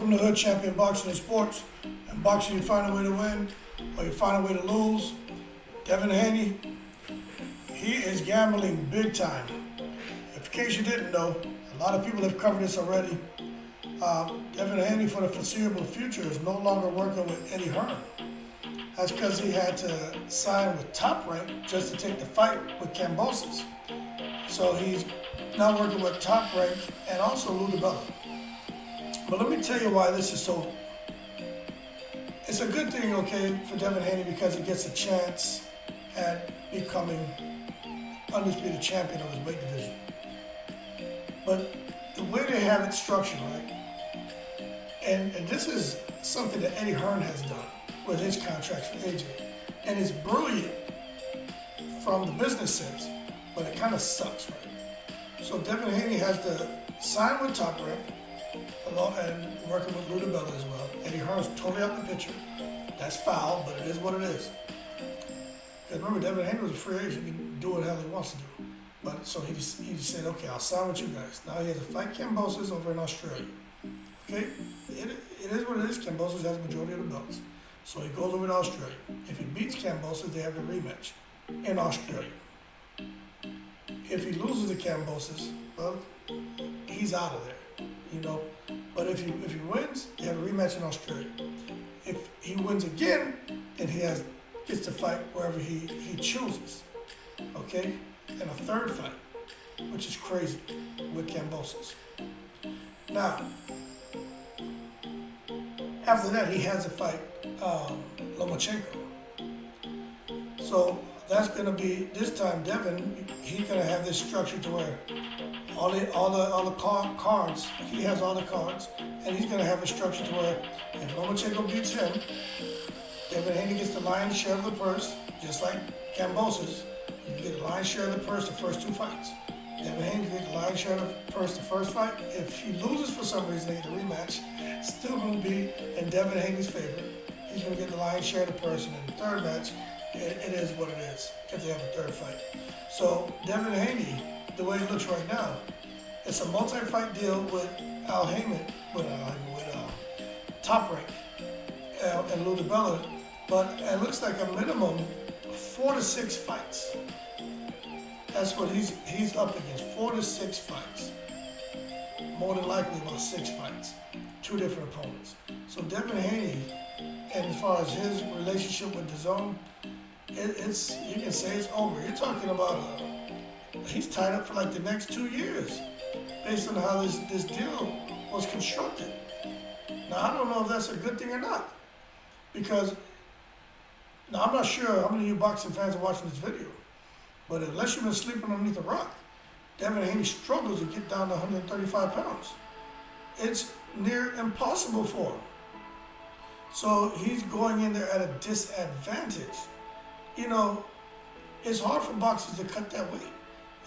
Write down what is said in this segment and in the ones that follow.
Welcome to Hood Champion Boxing and Sports. In boxing, you find a way to win, or you find a way to lose. Devin Haney, he is gambling big time. In case you didn't know, a lot of people have covered this already. Devin Haney, for the foreseeable future, is no longer working with Eddie Hearn. That's because he had to sign with Top Rank just to take the fight with Kambosos. So he's now working with Top Rank and also Lou DiBella. But let me tell you why this is so. It's a good thing, okay, for Devin Haney because he gets a chance at becoming undisputed champion of his weight division. But the way they have it structured, right? And this is something that Eddie Hearn has done with his contracts for AJ. And it's brilliant from the business sense, but it kind of sucks, right? So Devin Haney has to sign with Top Rank and working with Lou DiBella as well. Eddie Hearn's totally out the picture. That's foul, but it is what it is. Because remember, Devin Haney was a free agent. He can do what the hell he wants to do. But so he just said, okay, I'll sign with you guys. Now he has to fight Kambosos over in Australia. Okay? It is what it is. Kambosos has the majority of the belts. So he goes over to Australia. If he beats Kambosos, they have the rematch in Australia. If he loses to Kambosos, well, he's out of there, you know. But if he wins, they have a rematch in Australia. If he wins again, then he gets to fight wherever he chooses, okay? And a third fight, which is crazy, with Kambosos. Now, after that, he has to fight Lomachenko. So that's going to be, this time, Devin, he's going to have this structure to where all the cards, he has all the cards, and he's going to have a structure to where if Lomachenko beats him, Devin Haney gets the lion's share of the purse, just like Kambosos. You get the lion's share of the purse the first two fights. Devin Haney gets the lion's share of the purse the first fight. If he loses for some reason, they get a rematch. Still going to be in Devin Haney's favor. He's going to get the lion's share of the purse, and in the third match, it is what it is if they have a third fight. So Devin Haney, the way it looks right now, it's a multi-fight deal with with Top Rank and Lou DiBella, but it looks like a minimum 4 to 6 fights. That's what he's up against, 4 to 6 fights. More than likely about 6 fights, 2 different opponents. So Devin Haney, and as far as his relationship with DAZN, it's you can say it's over. You're talking about he's tied up for like the next 2 years, based on how this deal was constructed. Now I don't know if that's a good thing or not, because now I'm not sure how many of you boxing fans are watching this video, but unless you've been sleeping underneath a rock, Devin Haney struggles to get down to 135 pounds. It's near impossible for him. So he's going in there at a disadvantage. You know, it's hard for boxers to cut that weight,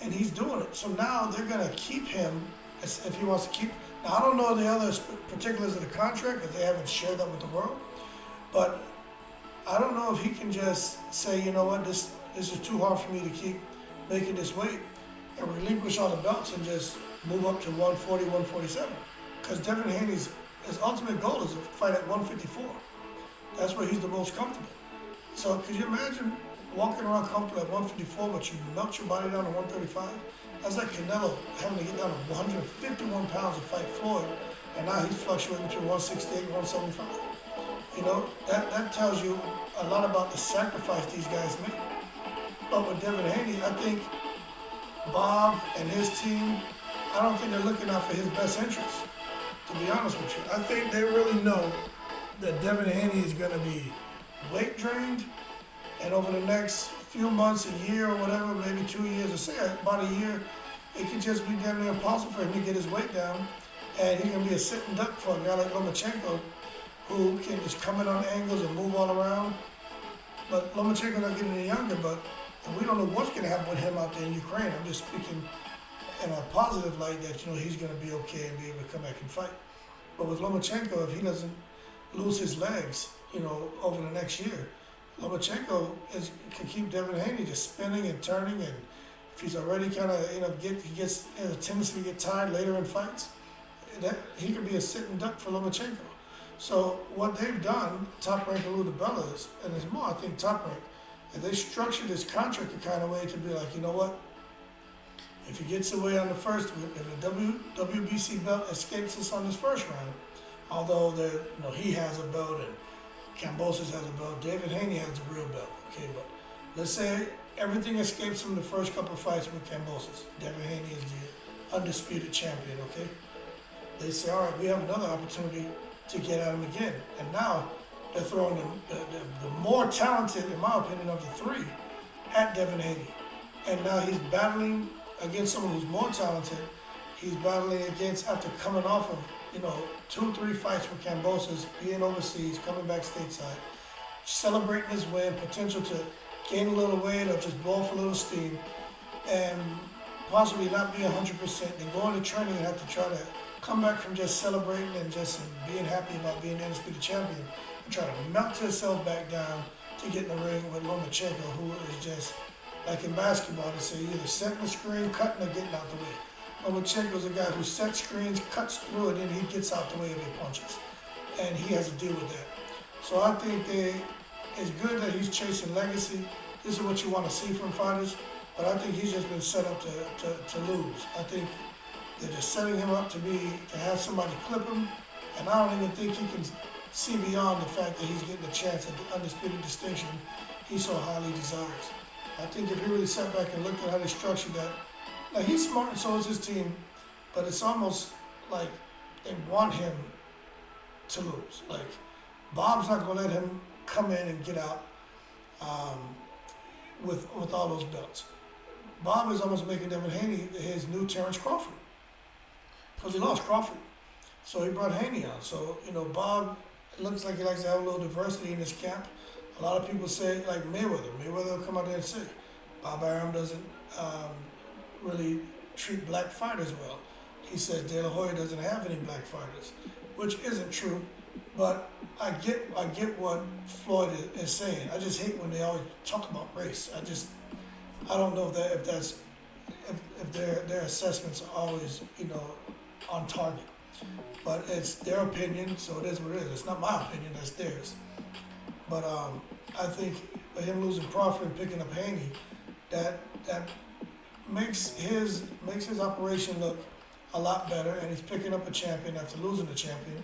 and he's doing it. So now they're going to keep him if he wants to keep. Now, I don't know the other particulars of the contract because they haven't shared that with the world, but I don't know if he can just say, you know what, this is too hard for me to keep making this weight and relinquish all the belts and just move up to 140, 147. Because Devin Haney's his ultimate goal is to fight at 154. That's where he's the most comfortable. So could you imagine walking around comfortable at 154, but you melt your body down to 135? That's like Canelo having to get down to 151 pounds to fight Floyd, and now he's fluctuating between 168 and 175. You know, that tells you a lot about the sacrifice these guys make. But with Devin Haney, I think Bob and his team, I don't think they're looking out for his best interests, to be honest with you. I think they really know that Devin Haney is going to be weight drained, and over the next few months, a year or whatever, maybe 2 years, or say about a year, it could just be damn near impossible for him to get his weight down, and he can be a sitting duck for a guy like Lomachenko, who can just come in on angles and move all around. But Lomachenko's not getting any younger, and we don't know what's going to happen with him out there in Ukraine. I'm just speaking in a positive light that, you know, he's going to be okay and be able to come back and fight. But with Lomachenko, if he doesn't lose his legs, you know, over the next year, Lomachenko can keep Devin Haney just spinning and turning, and if he's already kind of, you know, he gets a tendency to get tired later in fights, that he could be a sitting duck for Lomachenko. So what they've done, Top Rank and Lou DiBella is, and there's more, I think Top Rank, and they structured this contract a kind of way to be like, you know what? If he gets away on the first, if the WBC belt escapes us on this first round, although he has a belt and Kambosos has a belt, David Haney has a real belt, okay, but let's say everything escapes from the first couple of fights with Kambosos. Devin Haney is the undisputed champion, okay? They say, all right, we have another opportunity to get at him again. And now they're throwing the more talented, in my opinion, of the three at Devin Haney. And now he's battling against someone who's more talented. He's battling against, after coming off of, 2-3 fights with Kambosos, being overseas, coming back stateside, celebrating his win, potential to gain a little weight or just blow off a little steam, and possibly not be 100%, then go into training and have to try to come back from just celebrating and just being happy about being the undisputed champion and try to melt himself back down to get in the ring with Lomachenko, who is just, like in basketball, they say either setting the screen, cutting, or getting out the way. Lomachenko's a guy who sets screens, cuts through it, and he gets out the way of your punches. And he has to deal with that. So I think it's good that he's chasing legacy. This is what you want to see from fighters, but I think he's just been set up to lose. I think they're just setting him up to have somebody clip him, and I don't even think he can see beyond the fact that he's getting a chance at the undisputed distinction he so highly desires. I think if he really sat back and looked at how they structured that, now he's smart and so is his team, but it's almost like they want him to lose. Like, Bob's not going to let him come in and get out with all those belts. Bob is almost making Devin Haney his new Terrence Crawford, because he lost Crawford. So he brought Haney on. So, Bob, it looks like he likes to have a little diversity in his camp. A lot of people say, like Mayweather. Mayweather will come out there and say, Bob Arum doesn't really treat black fighters well. He says De La Hoya doesn't have any black fighters, which isn't true. But I get what Floyd is saying. I just hate when they always talk about race. I don't know if their assessments are always, on target. But it's their opinion, so it is what it is. It's not my opinion, that's theirs. But I think by him losing Crawford and picking up Haney, that makes his operation look a lot better, and he's picking up a champion after losing a champion.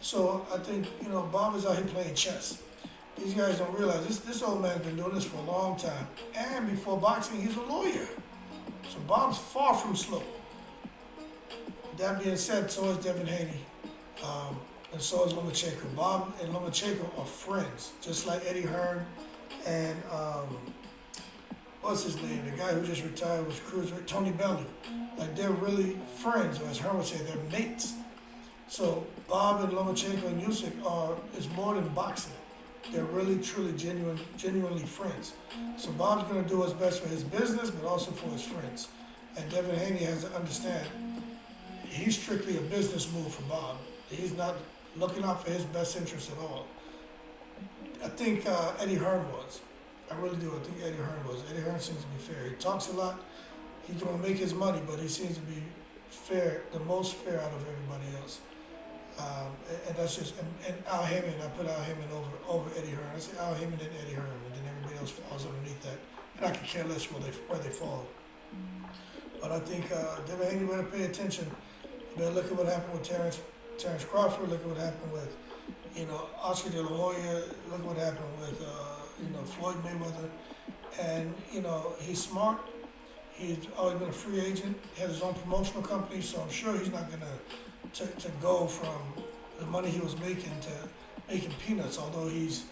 So I think, Bob is out here playing chess. These guys don't realize this old man's been doing this for a long time. And before boxing, he's a lawyer. So Bob's far from slow. That being said, so is Devin Haney. And so is Lomachenko. Bob and Lomachenko are friends, just like Eddie Hearn and what's his name? The guy who just retired was cruiserweight, Tony Bellew. Like, they're really friends, or as Hearn would say, they're mates. So Bob and Lomachenko and Usyk is more than boxing. They're really, truly, genuinely friends. So Bob's going to do what's best for his business, but also for his friends. And Devin Haney has to understand, he's strictly a business move for Bob. He's not looking out for his best interest at all. I think Eddie Hearn was. I really do. I think Eddie Hearn was. Eddie Hearn seems to be fair. He talks a lot. He's going to make his money, but he seems to be fair, the most fair out of everybody else. And that's just, and Al Heyman, I put Al Heyman over Eddie Hearn. I say Al Heyman and Eddie Hearn, and then everybody else falls underneath that. And I can care less where they fall. But I think Devin Haney better pay attention. You better look at what happened with Terrence Crawford. Look at what happened with, Oscar De La Hoya. Look at what happened with, Floyd Mayweather. And, he's smart. He's always been a free agent. He has his own promotional company, so I'm sure he's not going to go from the money he was making to making peanuts, although he's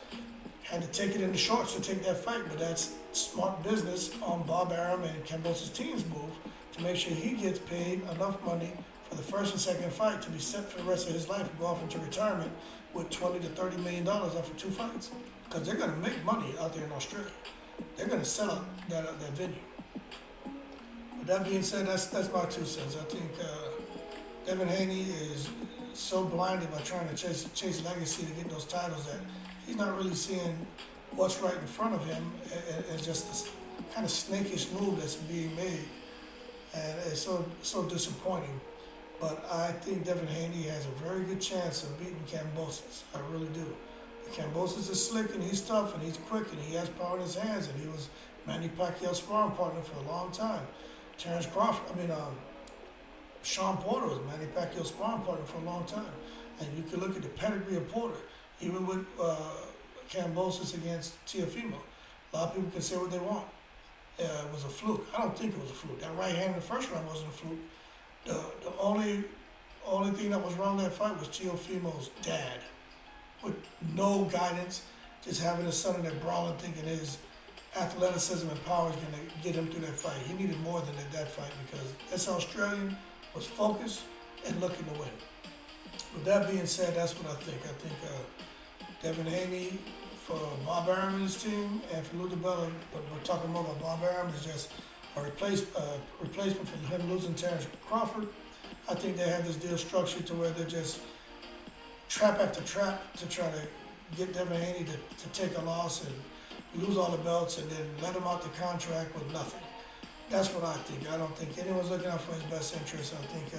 had to take it in the shorts to take that fight. But that's smart business on Bob Arum and Kambosos' team's move to make sure he gets paid enough money for the first and second fight to be set for the rest of his life and go off into retirement with $20 to $30 million after 2 fights. Because they're going to make money out there in Australia. They're going to sell out that venue. But that being said, that's my 2 cents. I think Devin Haney is so blinded by trying to chase legacy to get those titles that he's not really seeing what's right in front of him. It's just this kind of snakish move that's being made, and it's so disappointing. But I think Devin Haney has a very good chance of beating Kambosos. I really do. Kambosos is slick and he's tough and he's quick and he has power in his hands and he was Manny Pacquiao's sparring partner for a long time. Terrence Crawford, Sean Porter was Manny Pacquiao's sparring partner for a long time. And you can look at the pedigree of Porter, even with Kambosos against Teofimo. A lot of people can say what they want. It was a fluke. I don't think it was a fluke. That right hand in the first round wasn't a fluke. The only thing that was wrong in that fight was Teofimo's dad, with no guidance, just having his son in there brawling, thinking his athleticism and power is going to get him through that fight. He needed more than that fight because this Australian was focused and looking to win. With that being said, that's what I think. I think Devin Haney for Bob Arum and his team, and for Lou DiBella, but we're talking more about Bob Arum, is just a replacement for him losing Terrence Crawford. I think they have this deal structured to where they're just trap after trap to try to get Devin Haney to take a loss and lose all the belts and then let him out the contract with nothing. That's what I think. I don't think anyone's looking out for his best interests. I think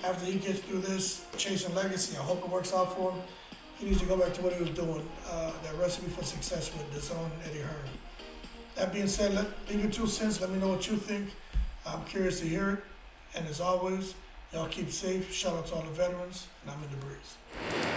after he gets through this chasing legacy, I hope it works out for him. He needs to go back to what he was doing, that recipe for success with DAZN and Eddie Hearn. That being said, leave your 2 cents. Let me know what you think. I'm curious to hear it. And as always, y'all keep safe. Shout out to all the veterans, and I'm in the breeze.